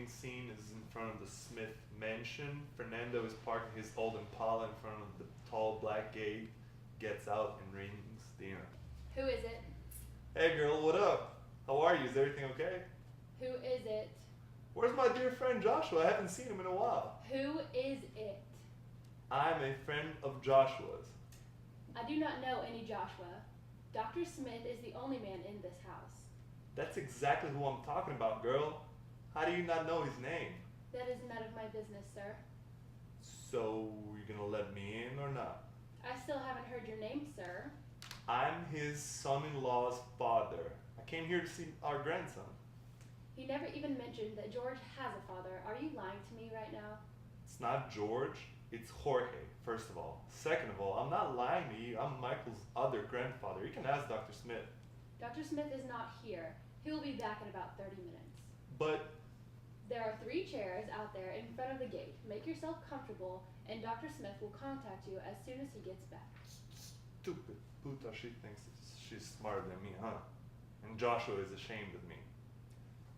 opening scene is in front of the Smith mansion. Fernando is parking his old Impala in front of the tall black gate, gets out and rings Dina. Who is it? Hey girl, what up? How are you? Is everything okay? Who is it? Where's my dear friend Joshua? I haven't seen him in a while. Who is it? I'm a friend of Joshua's. I do not know any Joshua. Dr. Smith is the only man in this house. That's exactly who I'm talking about, girl. How do you not know his name? That is none of my business, sir. So, you gonna let me in or not? I still haven't heard your name, sir. I'm his son-in-law's father. I came here to see our grandson. He never even mentioned that George has a father. Are you lying to me right now? It's not George, it's Jorge, first of all. Second of all, I'm not lying to you. I'm Michael's other grandfather. You can ask Dr. Smith. Dr. Smith is not here. He will be back in about 30 minutes. But There are 3 chairs out there in front of the gate. Make yourself comfortable, and Dr. Smith will contact you as soon as he gets back. stupid puta, she thinks she's smarter than me, huh? And Joshua is ashamed of me.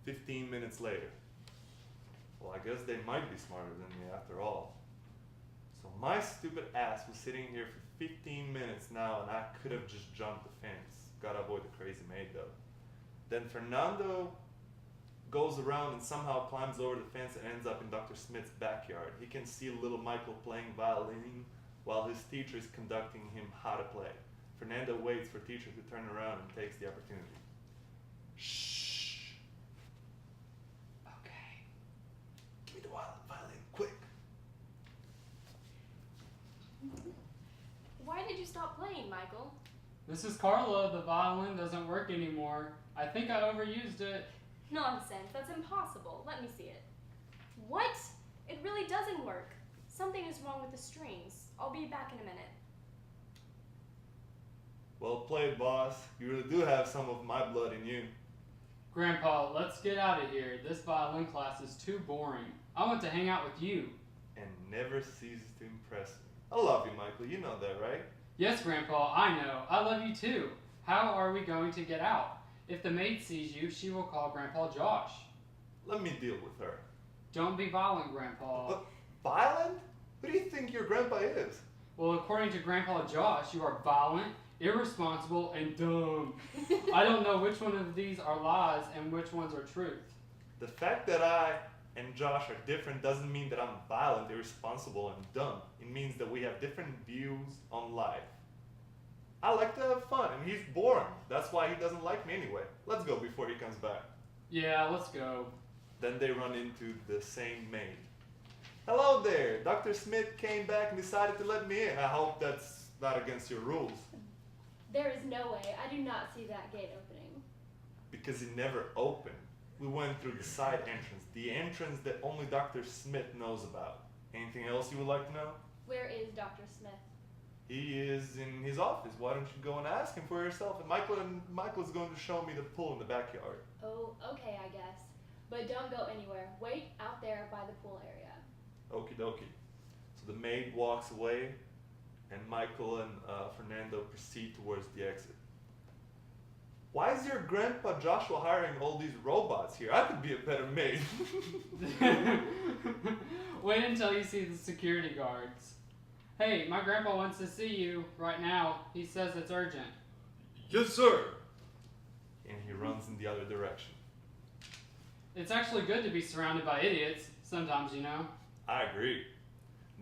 15 minutes later. Well, I guess they might be smarter than me after all. So my stupid ass was sitting here for 15 minutes now and I could have just jumped the fence. Gotta avoid the crazy maid though. Then Fernando goes around and somehow climbs over the fence and ends up in Dr. Smith's backyard. He can see little Michael playing violin while his teacher is conducting him how to play. Fernando waits for teacher to turn around and takes the opportunity. Shh. Okay. Give me the violin, quick. Why did you stop playing, Michael? Mrs. Carla, the violin doesn't work anymore. I think I overused it. Nonsense, that's impossible. Let me see it. What? It really doesn't work. Something is wrong with the strings. I'll be back in a minute. Well played, boss. You really do have some of my blood in you. Grandpa, let's get out of here. This violin class is too boring. I want to hang out with you. And never ceases to impress me. I love you, Michael. You know that, right? Yes, Grandpa, I know. I love you too. How are we going to get out? If the maid sees you, she will call Grandpa Josh. Let me deal with her. Don't be violent, Grandpa. But violent? Who do you think your grandpa is? Well, according to Grandpa Josh, you are violent, irresponsible, and dumb. I don't know which one of these are lies and which ones are truth. The fact that I and Josh are different doesn't mean that I'm violent, irresponsible, and dumb. It means that we have different views on life. I like to have fun, and he's boring. That's why he doesn't like me anyway. Let's go before he comes back. Yeah, let's go. Then they run into the same maid. Hello there. Dr. Smith came back and decided to let me in. I hope that's not against your rules. There is no way. I do not see that gate opening. Because it never opened. We went through the side entrance, the entrance that only Dr. Smith knows about. Anything else you would like to know? Where is Dr. Smith? He is in his office. Why don't you go and ask him for yourself? And Michael's going to show me the pool in the backyard. Oh, okay, I guess. But don't go anywhere. Wait out there by the pool area. Okie dokie. So the maid walks away, and Michael and Fernando proceed towards the exit. Why is your grandpa Joshua hiring all these robots here? I could be a better maid. Wait until you see the security guards. Hey, my grandpa wants to see you right now. He says it's urgent. Yes, sir. And he runs in the other direction. It's actually good to be surrounded by idiots, sometimes, you know. I agree.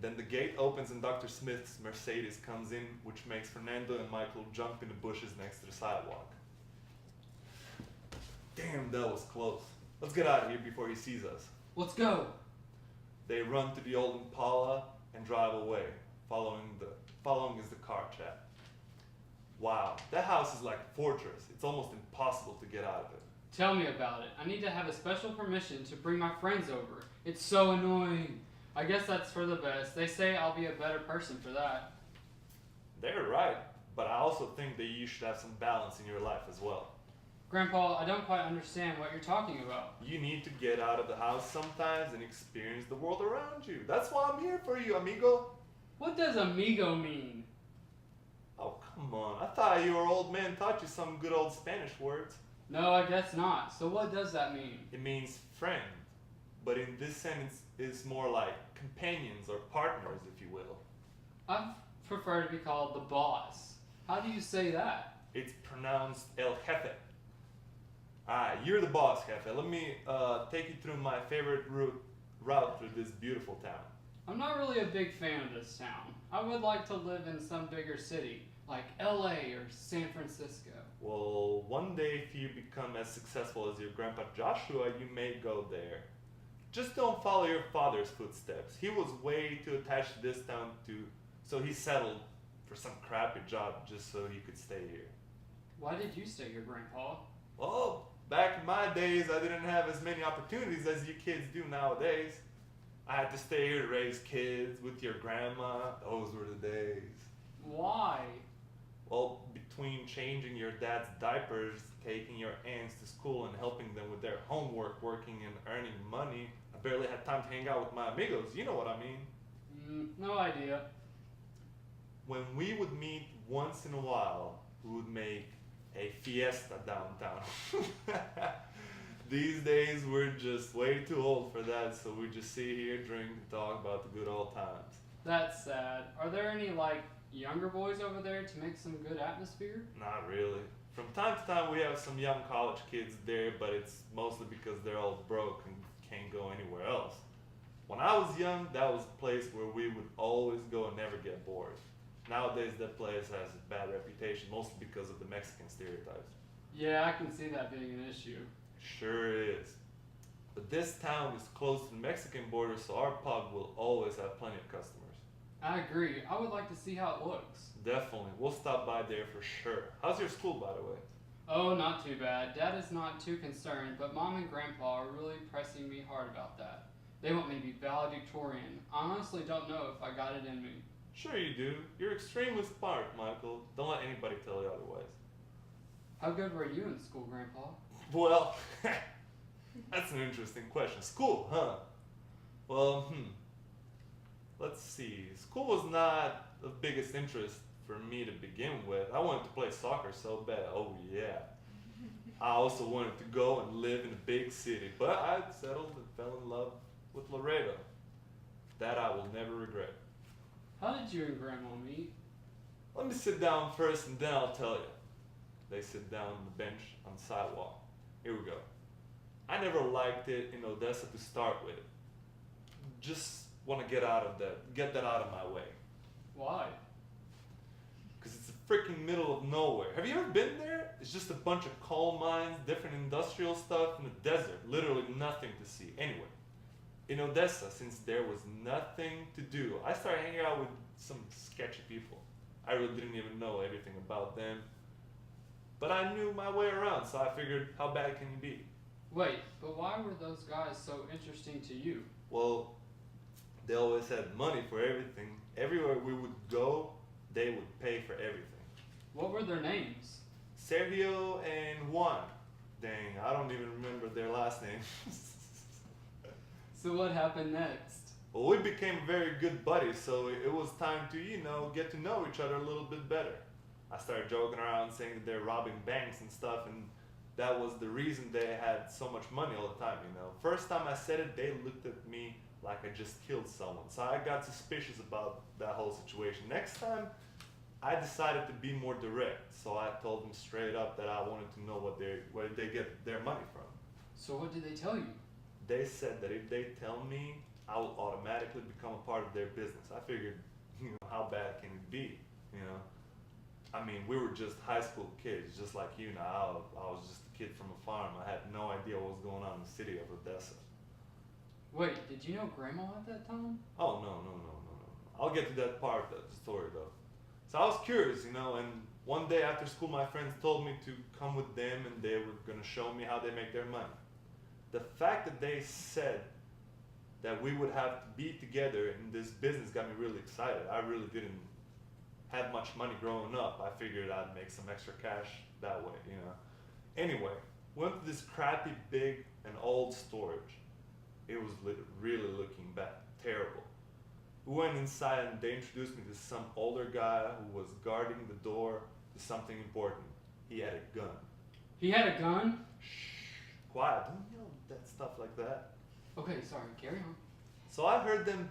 Then the gate opens and Dr. Smith's Mercedes comes in, which makes Fernando and Michael jump in the bushes next to the sidewalk. Damn, that was close. Let's get out of here before he sees us. Let's go. They run to the old Impala and drive away. Following is the car chat. Wow, that house is like a fortress. It's almost impossible to get out of it. Tell me about it. I need to have a special permission to bring my friends over. It's so annoying. I guess that's for the best. They say I'll be a better person for that. They're right, but I also think that you should have some balance in your life as well. Grandpa, I don't quite understand what you're talking about. You need to get out of the house sometimes and experience the world around you. That's why I'm here for you, amigo. What does amigo mean? Oh, come on. I thought your old man taught you some good old Spanish words. No, I guess not. So what does that mean? It means friend. but in this sentence it's more like companions or partners, if you will. I prefer to be called the boss. How do you say that? It's pronounced El Jefe. Ah, you're the boss, Jefe. Let me take you through my favorite route through this beautiful town. I'm not really a big fan of this town. I would like to live in some bigger city, like LA or San Francisco. Well, one day if you become as successful as your grandpa Joshua, you may go there. Just don't follow your father's footsteps. He was way too attached to this town so he settled for some crappy job just so he could stay here. Why did you stay here, Grandpa? Well, back in my days, I didn't have as many opportunities as you kids do nowadays. I had to stay here to raise kids with your grandma. Those were the days. Why? Well, between changing your dad's diapers, taking your aunts to school, and helping them with their homework, working and earning money, I barely had time to hang out with my amigos. You know what I mean. No idea. When we would meet once in a while, we would make a fiesta downtown. These days, we're just way too old for that, so we just sit here, drink, and talk about the good old times. That's sad. Are there any, younger boys over there to make some good atmosphere? Not really. From time to time, we have some young college kids there, but it's mostly because they're all broke and can't go anywhere else. When I was young, that was a place where we would always go and never get bored. Nowadays, that place has a bad reputation, mostly because of the Mexican stereotypes. Yeah, I can see that being an issue. Sure is. But this town is close to the Mexican border, so our pub will always have plenty of customers. I agree. I would like to see how it looks. Definitely. We'll stop by there for sure. How's your school, by the way? Oh, not too bad. Dad is not too concerned, but Mom and Grandpa are really pressing me hard about that. They want me to be valedictorian. I honestly don't know if I got it in me. Sure you do. You're extremely smart, Michael. Don't let anybody tell you otherwise. How good were you in school, Grandpa? Well, that's an interesting question. School, huh? Well, let's see. School was not the biggest interest for me to begin with. I wanted to play soccer so bad. Oh, yeah. I also wanted to go and live in a big city, but I settled and fell in love with Laredo. That I will never regret. How did you and Grandma meet? Let me sit down first and then I'll tell you. They sit down on the bench on the sidewalk. Here we go. I never liked it in Odessa to start with. Just want to get that out of my way. Why? Because it's the freaking middle of nowhere. Have you ever been there? It's just a bunch of coal mines, different industrial stuff in the desert. Literally nothing to see. Anyway, in Odessa, since there was nothing to do, I started hanging out with some sketchy people. I really didn't even know everything about them. But I knew my way around, so I figured, how bad can you be? Wait, but why were those guys so interesting to you? Well, they always had money for everything. Everywhere we would go, they would pay for everything. What were their names? Sergio and Juan. Dang, I don't even remember their last names. So what happened next? Well, we became very good buddies, so it was time to, get to know each other a little bit better. I started joking around saying that they're robbing banks and stuff, and that was the reason they had so much money all the time, First time I said it, they looked at me like I just killed someone, so I got suspicious about that whole situation. Next time, I decided to be more direct, so I told them straight up that I wanted to know where they get their money from. So what did they tell you? They said that if they tell me, I will automatically become a part of their business. I figured, how bad can it be, I mean, we were just high school kids, just like you now. I was just a kid from a farm. I had no idea what was going on in the city of Odessa. Wait, did you know Grandma at that time? Oh, no. I'll get to that part of the story, though. So I was curious, and one day after school, my friends told me to come with them, and they were going to show me how they make their money. The fact that they said that we would have to be together in this business got me really excited. I really didn't have much money growing up. I figured I'd make some extra cash that way, Anyway, went to this crappy, big, and old storage. It was really looking bad, terrible. We went inside and they introduced me to some older guy who was guarding the door to something important. He had a gun. He had a gun? Shh, quiet, don't yell that stuff like that. Okay, sorry, carry on. So I heard them